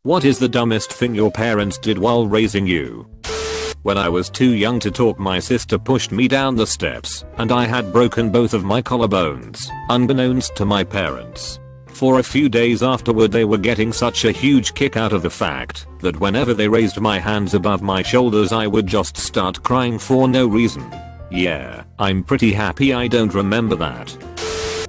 What is the dumbest thing your parents did while raising you? When I was too young to talk, my sister pushed me down the steps and I had broken both of my collarbones, unbeknownst to my parents. For a few days afterward they were getting such a huge kick out of the fact that whenever they raised my hands above my shoulders I would just start crying for no reason. Yeah, I'm pretty happy I don't remember that.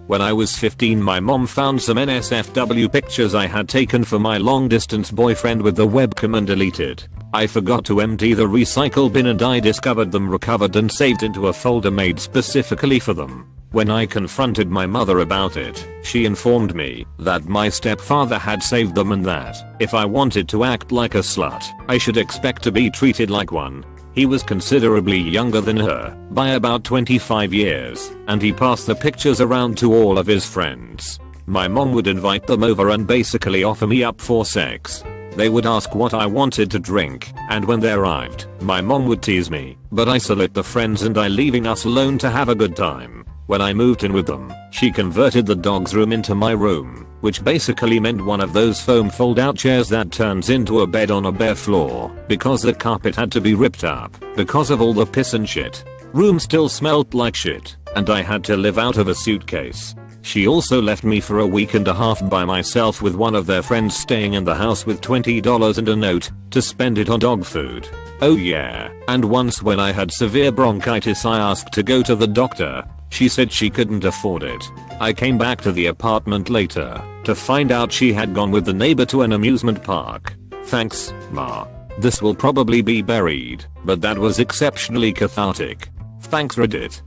When I was 15 my mom found some nsfw pictures I had taken for my long distance boyfriend with the webcam and deleted. I forgot to empty the recycle bin and I discovered them recovered and saved into a folder made specifically for them. When I confronted my mother about it, she informed me that my stepfather had saved them and that if I wanted to act like a slut, I should expect to be treated like one. He was considerably younger than her, by about 25 years, and he passed the pictures around to all of his friends. My mom would invite them over and basically offer me up for sex. They would ask what I wanted to drink, and when they arrived, my mom would tease me, but isolate the friends and I leaving us alone to have a good time. When I moved in with them, she converted the dog's room into my room, which basically meant one of those foam fold-out chairs that turns into a bed on a bare floor, because the carpet had to be ripped up, because of all the piss and shit. Room still smelled like shit, and I had to live out of a suitcase. She also left me for a week and a half by myself with one of their friends staying in the house with $20 and a note to spend it on dog food. Oh yeah, and once when I had severe bronchitis I asked to go to the doctor. She said she couldn't afford it. I came back to the apartment later to find out she had gone with the neighbor to an amusement park. Thanks, Ma. This will probably be buried, but that was exceptionally cathartic. Thanks Reddit.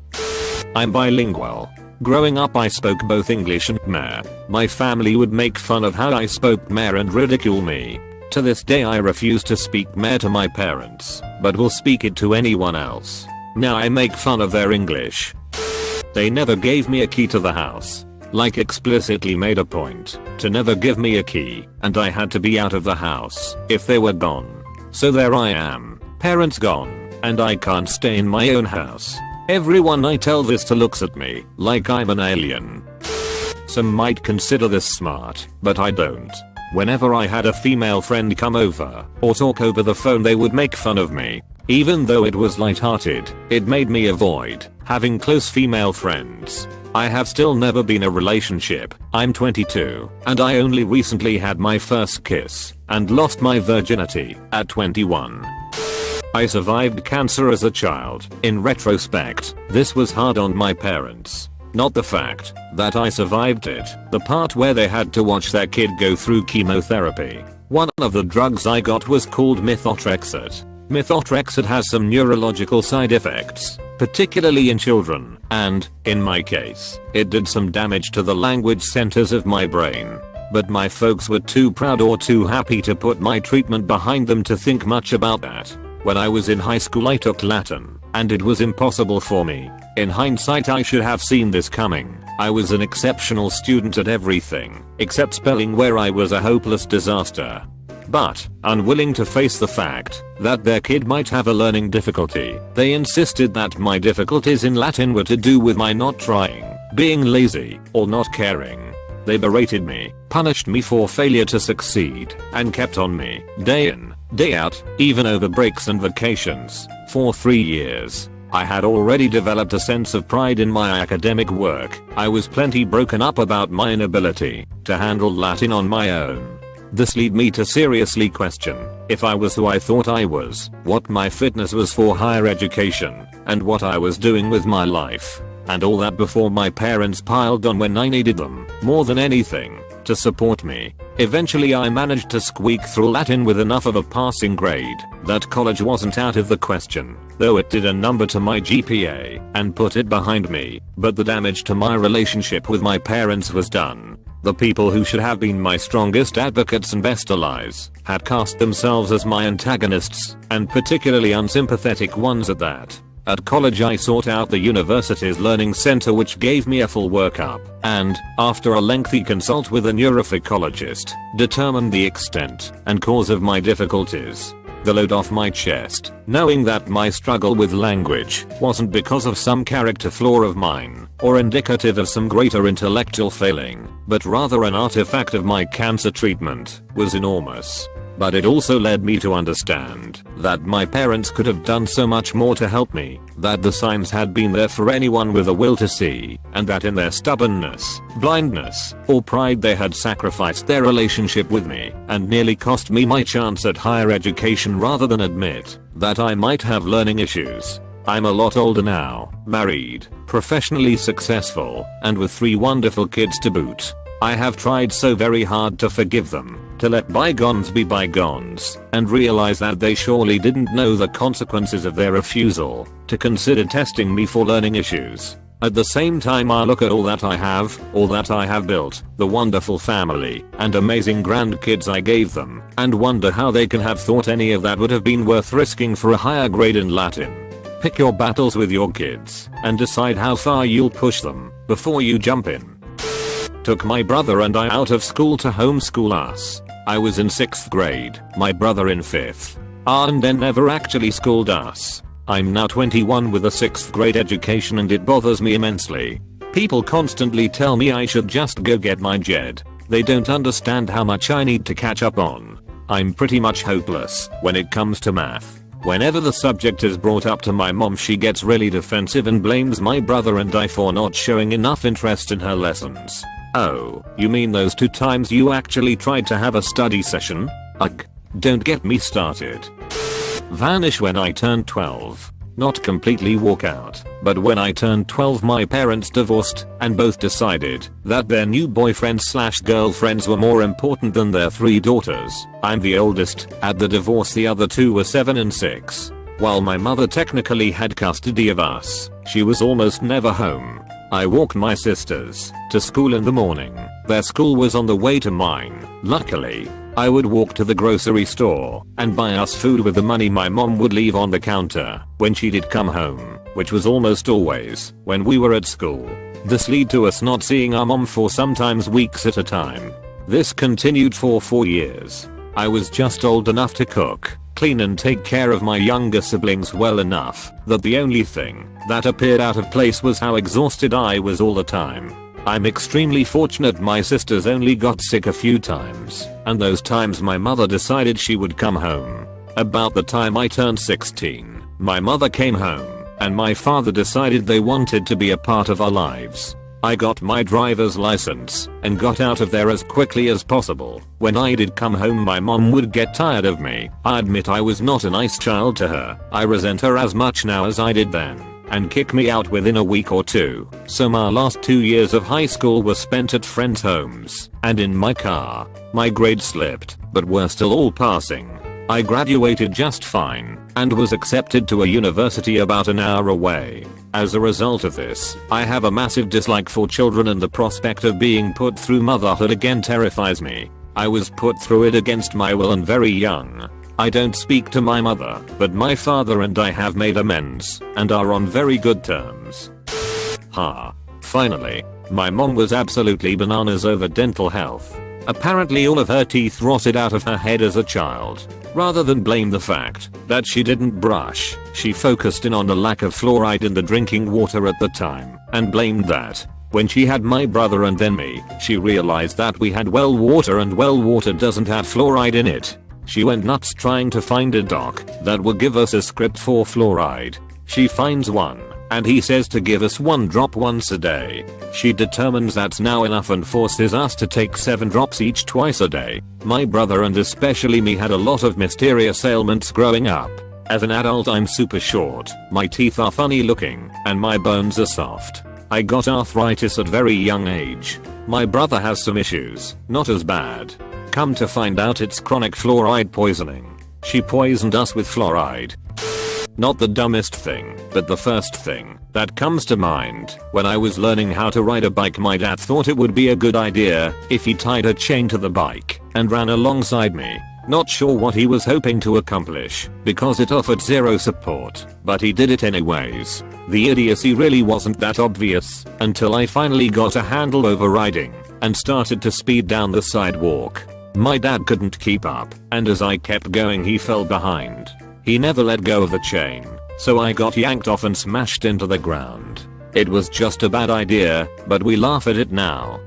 I'm bilingual. Growing up I spoke both English and Khmer. My family would make fun of how I spoke Khmer and ridicule me. To this day I refuse to speak Khmer to my parents, but will speak it to anyone else. Now I make fun of their English. They never gave me a key to the house. Like explicitly made a point to never give me a key, and I had to be out of the house if they were gone. So there I am, parents gone, and I can't stay in my own house. Everyone I tell this to looks at me like I'm an alien. Some might consider this smart, but I don't. Whenever I had a female friend come over or talk over the phone they would make fun of me. Even though it was lighthearted, it made me avoid having close female friends. I have still never been in a relationship. I'm 22, and I only recently had my first kiss and lost my virginity at 21. I survived cancer as a child. In retrospect, this was hard on my parents. Not the fact that I survived it, the part where they had to watch their kid go through chemotherapy. One of the drugs I got was called methotrexate. Methotrexate has some neurological side effects, particularly in children, and, in my case, it did some damage to the language centers of my brain. But my folks were too proud or too happy to put my treatment behind them to think much about that. When I was in high school I took Latin, and it was impossible for me. In hindsight I should have seen this coming. I was an exceptional student at everything, except spelling where I was a hopeless disaster. But, unwilling to face the fact that their kid might have a learning difficulty, they insisted that my difficulties in Latin were to do with my not trying, being lazy, or not caring. They berated me, punished me for failure to succeed, and kept on me, day in, day out, even over breaks and vacations, for 3 years. I had already developed a sense of pride in my academic work. I was plenty broken up about my inability to handle Latin on my own. This led me to seriously question if I was who I thought I was, what my fitness was for higher education, and what I was doing with my life. And all that before my parents piled on when I needed them, more than anything, to support me. Eventually I managed to squeak through Latin with enough of a passing grade that college wasn't out of the question, though it did a number to my GPA and put it behind me, but the damage to my relationship with my parents was done. The people who should have been my strongest advocates and best allies had cast themselves as my antagonists, and particularly unsympathetic ones at that. At college I sought out the university's learning center which gave me a full workup, and, after a lengthy consult with a neuropsychologist, determined the extent and cause of my difficulties. The load off my chest, knowing that my struggle with language wasn't because of some character flaw of mine, or indicative of some greater intellectual failing, but rather an artifact of my cancer treatment, was enormous. but it also led me to understand that my parents could have done so much more to help me, that the signs had been there for anyone with a will to see, and that in their stubbornness, blindness, or pride they had sacrificed their relationship with me and nearly cost me my chance at higher education rather than admit that I might have learning issues. I'm a lot older now, married, professionally successful, and with 3 wonderful kids to boot. I have tried so very hard to forgive them, to let bygones be bygones, and realize that they surely didn't know the consequences of their refusal to consider testing me for learning issues. At the same time, I look at all that I have built, the wonderful family and amazing grandkids I gave them, and wonder how they can have thought any of that would have been worth risking for a higher grade in Latin. Pick your battles with your kids and decide how far you'll push them before you jump in. Took my brother and I out of school to homeschool us. I was in 6th grade, my brother in 5th. And then never actually schooled us. I'm now 21 with a 6th grade education and it bothers me immensely. People constantly tell me I should just go get my JED. They don't understand how much I need to catch up on. I'm pretty much hopeless when it comes to math. Whenever the subject is brought up to my mom, she gets really defensive and blames my brother and I for not showing enough interest in her lessons. Oh, you mean those 2 times you actually tried to have a study session? Ugh, don't get me started. Vanish when I turned 12. Not completely walk out, but when I turned 12 my parents divorced and both decided that their new boyfriends/girlfriends were more important than their 3 daughters. I'm the oldest. At the divorce the other 2 were 7 and 6. While my mother technically had custody of us, she was almost never home. I walked my sisters to school in the morning. Their school was on the way to mine. Luckily, I would walk to the grocery store and buy us food with the money my mom would leave on the counter when she did come home, which was almost always when we were at school. This led to us not seeing our mom for sometimes weeks at a time. This continued for 4 years. I was just old enough to cook, clean and take care of my younger siblings well enough that the only thing that appeared out of place was how exhausted I was all the time. I'm extremely fortunate my sisters only got sick a few times, and those times my mother decided she would come home. About the time I turned 16, my mother came home, and my father decided they wanted to be a part of our lives. I got my driver's license and got out of there as quickly as possible. When I did come home my mom would get tired of me. I admit I was not a nice child to her. I resent her as much now as I did then, and kick me out within a week or 2. So my last 2 years of high school were spent at friends' homes and in my car. My grades slipped, but were still all passing. I graduated just fine and was accepted to a university about an hour away. As a result of this, I have a massive dislike for children and the prospect of being put through motherhood again terrifies me. I was put through it against my will and very young. I don't speak to my mother, but my father and I have made amends and are on very good terms. Finally, my mom was absolutely bananas over dental health. Apparently all of her teeth rotted out of her head as a child. Rather than blame the fact that she didn't brush, she focused in on the lack of fluoride in the drinking water at the time and blamed that. When she had my brother and then me, she realized that we had well water and well water doesn't have fluoride in it. She went nuts trying to find a doc that would give us a script for fluoride. She finds one, and he says to give us 1 drop once a day. She determines that's now enough and forces us to take 7 drops each twice a day. My brother and especially me had a lot of mysterious ailments growing up. As an adult I'm super short, my teeth are funny looking, and my bones are soft. I got arthritis at very young age. My brother has some issues, not as bad. Come to find out it's chronic fluoride poisoning. She poisoned us with fluoride. Not the dumbest thing, but the first thing that comes to mind. When I was learning how to ride a bike my dad thought it would be a good idea if he tied a chain to the bike and ran alongside me. Not sure what he was hoping to accomplish because it offered 0 support, but he did it anyways. The idiocy really wasn't that obvious until I finally got a handle over riding and started to speed down the sidewalk. My dad couldn't keep up, and as I kept going he fell behind. He never let go of the chain, so I got yanked off and smashed into the ground. It was just a bad idea, but we laugh at it now.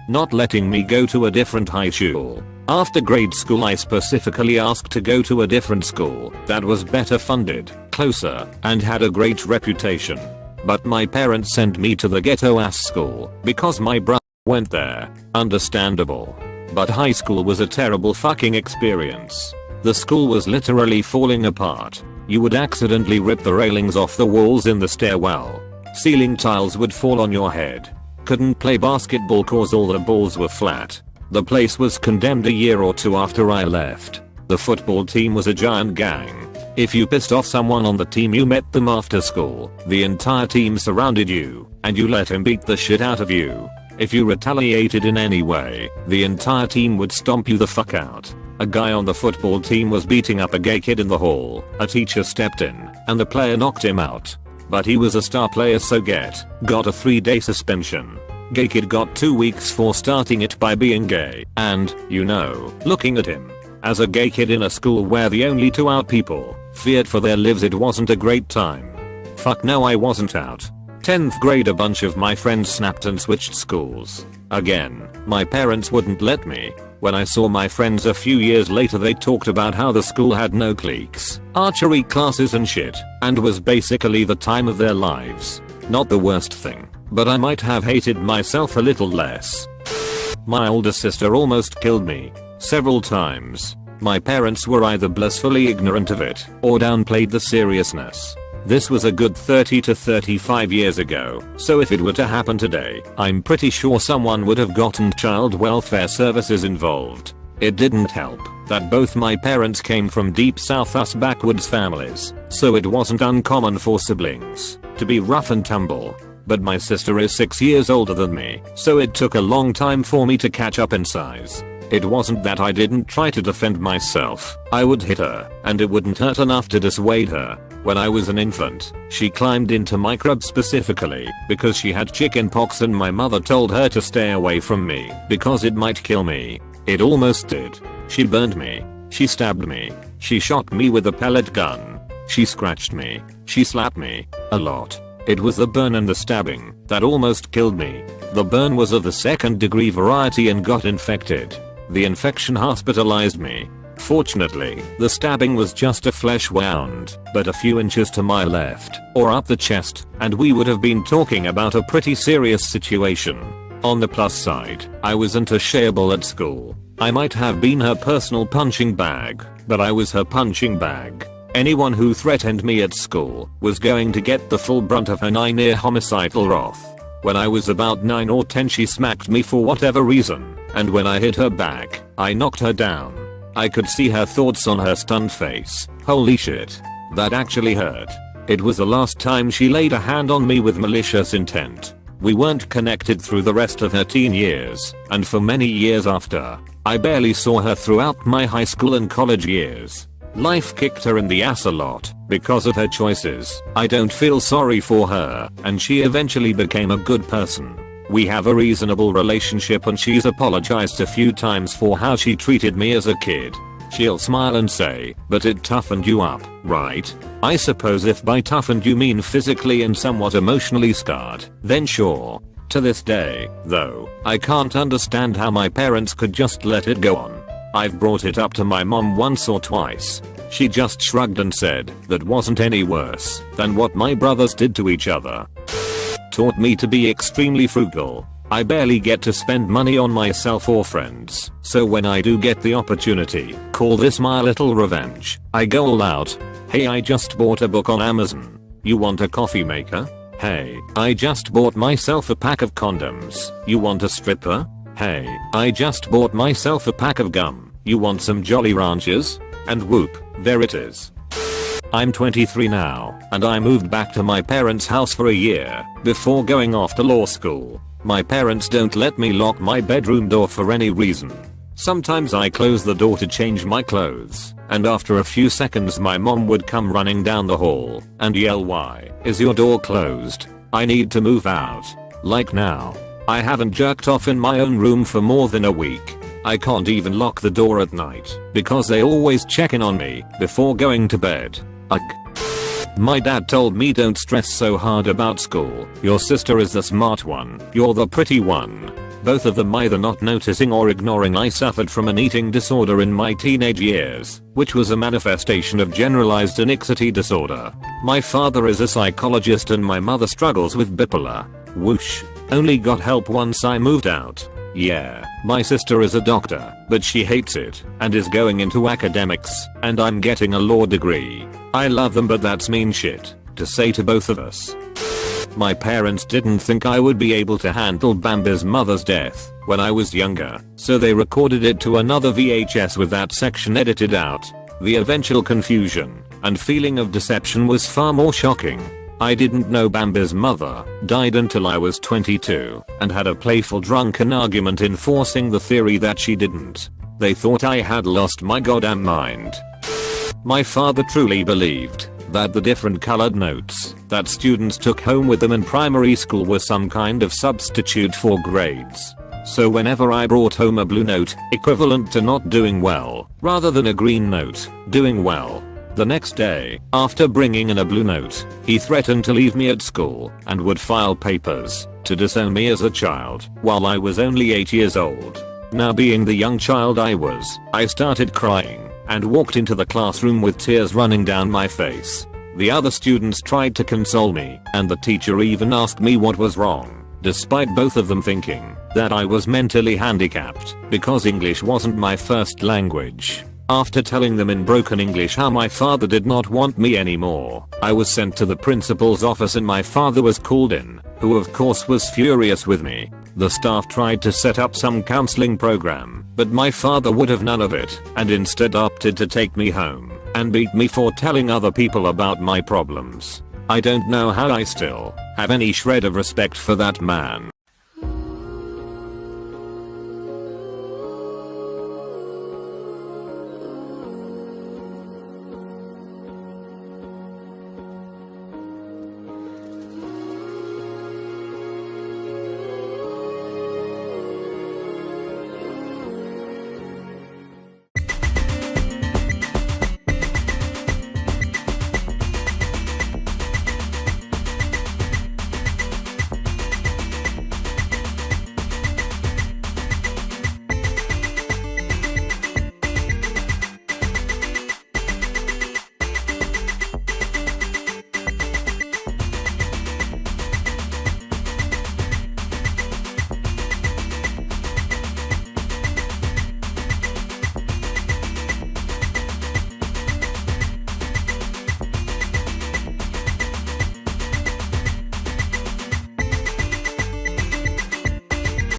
Not letting me go to a different high school. After grade school I specifically asked to go to a different school that was better funded, closer, and had a great reputation. But my parents sent me to the ghetto ass school because my brother went there. Understandable. But high school was a terrible fucking experience. The school was literally falling apart. You would accidentally rip the railings off the walls in the stairwell. Ceiling tiles would fall on your head. Couldn't play basketball cause all the balls were flat. The place was condemned a year or two after I left. The football team was a giant gang. If you pissed off someone on the team you met them after school, the entire team surrounded you, and you let him beat the shit out of you. If you retaliated in any way, the entire team would stomp you the fuck out. A guy on the football team was beating up a gay kid in the hall. A teacher stepped in, and the player knocked him out. But he was a star player so got a 3-day suspension. Gay kid got 2 weeks for starting it by being gay, and, looking at him. As a gay kid in a school where the only 2 out people feared for their lives, it wasn't a great time. Fuck no, I wasn't out. 10th grade a bunch of my friends snapped and switched schools. Again, my parents wouldn't let me. When I saw my friends a few years later they talked about how the school had no cliques, archery classes and shit, and was basically the time of their lives. Not the worst thing, but I might have hated myself a little less. My older sister almost killed me. Several times. My parents were either blissfully ignorant of it, or downplayed the seriousness. This was a good 30 to 35 years ago, so if it were to happen today, I'm pretty sure someone would have gotten child welfare services involved. It didn't help that both my parents came from deep south us backwoods families, so it wasn't uncommon for siblings to be rough and tumble. But my sister is 6 years older than me, so it took a long time for me to catch up in size. It wasn't that I didn't try to defend myself. I would hit her, and it wouldn't hurt enough to dissuade her. When I was an infant, she climbed into my crib specifically because she had chicken pox and my mother told her to stay away from me because it might kill me. It almost did. She burned me. She stabbed me. She shot me with a pellet gun. She scratched me. She slapped me. A lot. It was the burn and the stabbing that almost killed me. The burn was of the 2nd degree variety and got infected. The infection hospitalized me. Fortunately, the stabbing was just a flesh wound, but a few inches to my left, or up the chest, and we would have been talking about a pretty serious situation. On the plus side, I wasn't shareable at school. I might have been her personal punching bag, but I was her punching bag. Anyone who threatened me at school was going to get the full brunt of her 9-year homicidal wrath. When I was about 9 or 10 she smacked me for whatever reason, and when I hit her back, I knocked her down. I could see her thoughts on her stunned face. Holy shit. That actually hurt. It was the last time she laid a hand on me with malicious intent. We weren't connected through the rest of her teen years, and for many years after. I barely saw her throughout my high school and college years. Life kicked her in the ass a lot because of her choices. I don't feel sorry for her, and she eventually became a good person. We have a reasonable relationship and she's apologized a few times for how she treated me as a kid. She'll smile and say, but it toughened you up, right? I suppose if by toughened you mean physically and somewhat emotionally scarred, then sure. To this day, though, I can't understand how my parents could just let it go on. I've brought it up to my mom once or twice. She just shrugged and said that wasn't any worse than what my brothers did to each other. Taught me to be extremely frugal. I barely get to spend money on myself or friends, so when I do get the opportunity, call this my little revenge. I go all out. Hey, I just bought a book on Amazon. You want a coffee maker? Hey, I just bought myself a pack of condoms. You want a stripper? Hey, I just bought myself a pack of gum. You want some Jolly Ranchers? And whoop, there it is. I'm 23 now, and I moved back to my parents' house for a year before going off to law school. My parents don't let me lock my bedroom door for any reason. Sometimes I close the door to change my clothes, and after a few seconds my mom would come running down the hall and yell, "Why is your door closed? I need to move out." Like now. I haven't jerked off in my own room for more than a week. I can't even lock the door at night because they always check in on me before going to bed. Ugh. My dad told me don't stress so hard about school. Your sister is the smart one. You're the pretty one. both of them either not noticing or ignoring I suffered from an eating disorder in my teenage years, which was a manifestation of generalized anxiety disorder. My father is a psychologist and my mother struggles with bipolar. Whoosh. Only got help once I moved out. Yeah, my sister is a doctor, but she hates it and is going into academics, and I'm getting a law degree. I love them, but that's mean shit to say to both of us. My parents didn't think I would be able to handle Bambi's mother's death when I was younger, so they recorded it to another VHS with that section edited out. The eventual confusion and feeling of deception was far more shocking. I didn't know Bambi's mother died until I was 22 and had a playful drunken argument enforcing the theory that she didn't. They thought I had lost my goddamn mind. My father truly believed that the different colored notes that students took home with them in primary school were some kind of substitute for grades. So whenever I brought home a blue note, equivalent to not doing well, rather than a green note, doing well, the next day, after bringing in a blue note, he threatened to leave me at school and would file papers to disown me as a child while I was only 8 years old. Now, being the young child I was, I started crying and walked into the classroom with tears running down my face. The other students tried to console me, and the teacher even asked me what was wrong, despite both of them thinking that I was mentally handicapped because English wasn't my first language. After telling them in broken English how my father did not want me anymore, I was sent to the principal's office and my father was called in, who of course was furious with me. The staff tried to set up some counseling program, but my father would have none of it and instead opted to take me home and beat me for telling other people about my problems. I don't know how I still have any shred of respect for that man.